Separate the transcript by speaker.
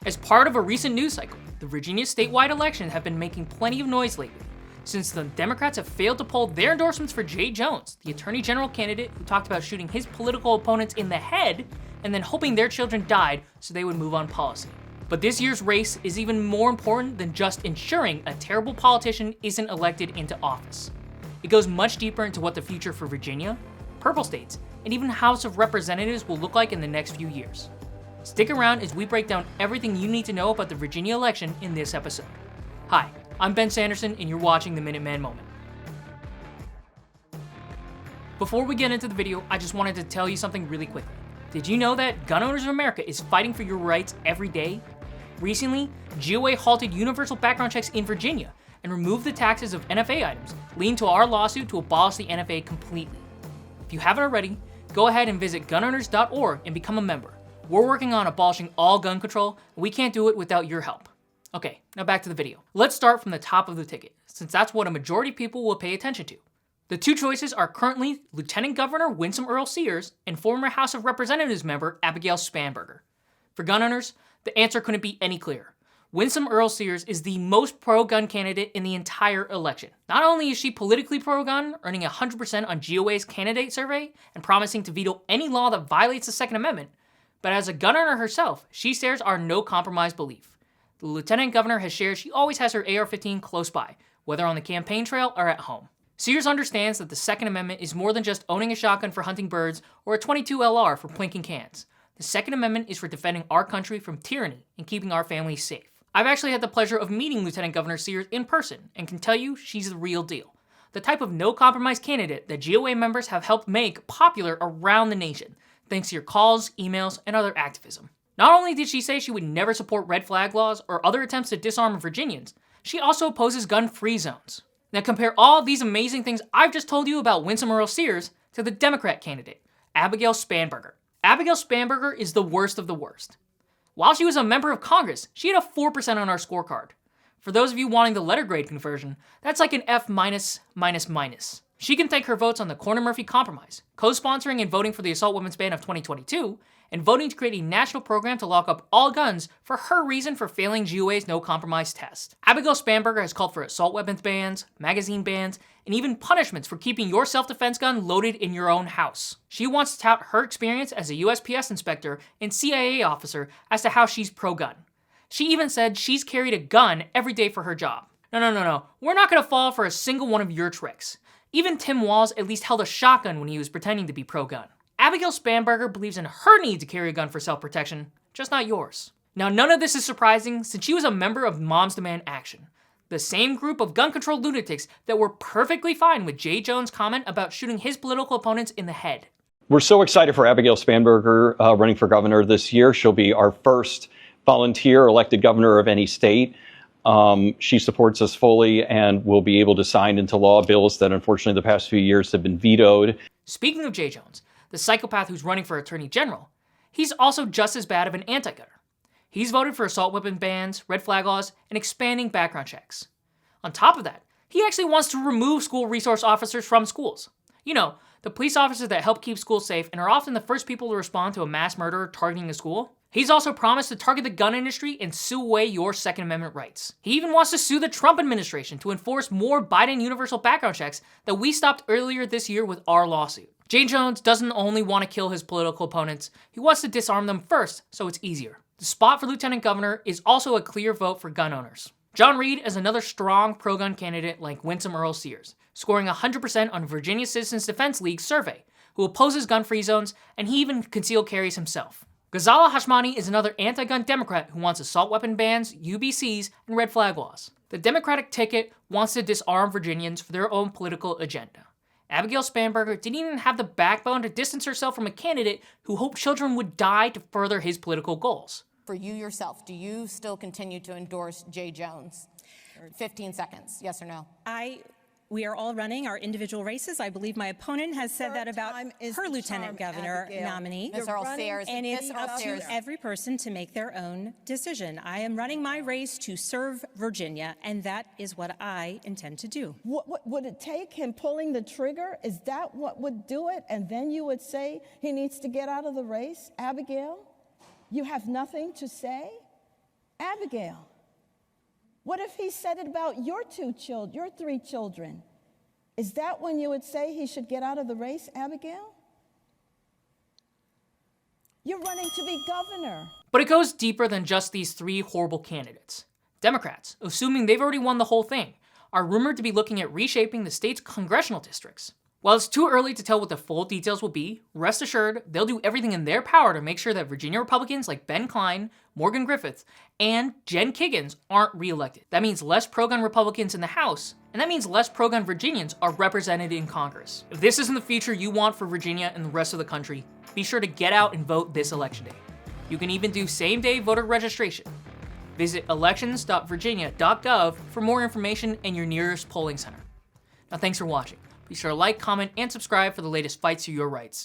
Speaker 1: As part of a recent news cycle, the Virginia statewide elections have been making plenty of noise lately, since the Democrats have failed to poll their endorsements for Jay Jones, the Attorney General candidate who talked about shooting his political opponents in the head and then hoping their children died so they would move on policy. But this year's race is even more important than just ensuring a terrible politician isn't elected into office. It goes much deeper into what the future for Virginia, purple states, and even House of Representatives will look like in the next few years. Stick around as we break down everything you need to know about the Virginia election in this episode. Hi, I'm Ben Sanderson, and you're watching the Minuteman Moment. Before we get into the video, I just wanted to tell you something really quickly. Did you know that Gun Owners of America is fighting for your rights every day? Recently, GOA halted universal background checks in Virginia and removed the taxes of NFA items, leading to our lawsuit to abolish the NFA completely. If you haven't already, go ahead and visit gunowners.org and become a member. We're working on abolishing all gun control, and we can't do it without your help. Okay, now back to the video. Let's start from the top of the ticket, since that's what a majority of people will pay attention to. The two choices are currently Lieutenant Governor Winsome Earle-Sears and former House of Representatives member Abigail Spanberger. For gun owners, the answer couldn't be any clearer. Winsome Earle-Sears is the most pro-gun candidate in the entire election. Not only is she politically pro-gun, earning 100% on GOA's candidate survey and promising to veto any law that violates the Second Amendment, but as a gun owner herself, she shares our no-compromise belief. The Lieutenant Governor has shared she always has her AR-15 close by, whether on the campaign trail or at home. Sears understands that the Second Amendment is more than just owning a shotgun for hunting birds or a .22 LR for plinking cans. The Second Amendment is for defending our country from tyranny and keeping our families safe. I've actually had the pleasure of meeting Lieutenant Governor Sears in person and can tell you she's the real deal. The type of no-compromise candidate that GOA members have helped make popular around the nation, thanks to your calls, emails, and other activism. Not only did she say she would never support red flag laws or other attempts to disarm Virginians, she also opposes gun-free zones. Now compare all of these amazing things I've just told you about Winsome Earle-Sears to the Democrat candidate, Abigail Spanberger. Abigail Spanberger is the worst of the worst. While she was a member of Congress, she had a 4% on our scorecard. For those of you wanting the letter grade conversion, that's like an F-. She can thank her votes on the Corner-Murphy Compromise, co-sponsoring and voting for the assault weapons ban of 2022, and voting to create a national program to lock up all guns for her reason for failing GOA's no-compromise test. Abigail Spanberger has called for assault weapons bans, magazine bans, and even punishments for keeping your self-defense gun loaded in your own house. She wants to tout her experience as a USPS inspector and CIA officer as to how she's pro-gun. She even said she's carried a gun every day for her job. No. We're not gonna fall for a single one of your tricks. Even Tim Walz at least held a shotgun when he was pretending to be pro-gun. Abigail Spanberger believes in her need to carry a gun for self-protection, just not yours. Now, none of this is surprising since she was a member of Moms Demand Action, the same group of gun control lunatics that were perfectly fine with Jay Jones' comment about shooting his political opponents in the head.
Speaker 2: We're so excited for Abigail Spanberger running for governor this year. She'll be our first volunteer elected governor of any state. She supports us fully and will be able to sign into law bills that unfortunately the past few years have been vetoed.
Speaker 1: Speaking of Jay Jones, the psychopath who's running for Attorney General, he's also just as bad of an anti-gunner. He's voted for assault weapon bans, red flag laws, and expanding background checks. On top of that, he actually wants to remove school resource officers from schools. You know, the police officers that help keep schools safe and are often the first people to respond to a mass murderer targeting a school. He's also promised to target the gun industry and sue away your Second Amendment rights. He even wants to sue the Trump administration to enforce more Biden universal background checks that we stopped earlier this year with our lawsuit. Jay Jones doesn't only want to kill his political opponents, he wants to disarm them first so it's easier. The spot for Lieutenant Governor is also a clear vote for gun owners. John Reed is another strong pro-gun candidate like Winsome Earle-Sears, scoring 100% on Virginia Citizens Defense League's survey, who opposes gun-free zones, and he even concealed carries himself. Ghazala Hashmani is another anti-gun Democrat who wants assault weapon bans, UBCs, and red flag laws. The Democratic ticket wants to disarm Virginians for their own political agenda. Abigail Spanberger didn't even have the backbone to distance herself from a candidate who hoped children would die to further his political goals.
Speaker 3: For you yourself, do you still continue to endorse Jay Jones? 15 seconds, yes or no?
Speaker 4: We are all running our individual races. I believe my opponent has said that about her lieutenant governor nominee.
Speaker 3: Ms. Earle-Sears,
Speaker 4: And it's up to every person to make their own decision. I am running my race to serve Virginia, and that is what I intend to do.
Speaker 5: What would it take him pulling the trigger? Is that what would do it? And then you would say he needs to get out of the race? Abigail, you have nothing to say? Abigail, what if he said it about your 3 children? Is that when you would say he should get out of the race, Abigail? You're running to be governor.
Speaker 1: But it goes deeper than just these 3 horrible candidates. Democrats, assuming they've already won the whole thing, are rumored to be looking at reshaping the state's congressional districts. While it's too early to tell what the full details will be, rest assured they'll do everything in their power to make sure that Virginia Republicans like Ben Cline, Morgan Griffith, and Jen Kiggans aren't reelected. That means less pro-gun Republicans in the House, and that means less pro-gun Virginians are represented in Congress. If this isn't the future you want for Virginia and the rest of the country, be sure to get out and vote this election day. You can even do same-day voter registration. Visit elections.virginia.gov for more information and your nearest polling center. Now thanks for watching. Be sure to like, comment, and subscribe for the latest fights for your rights.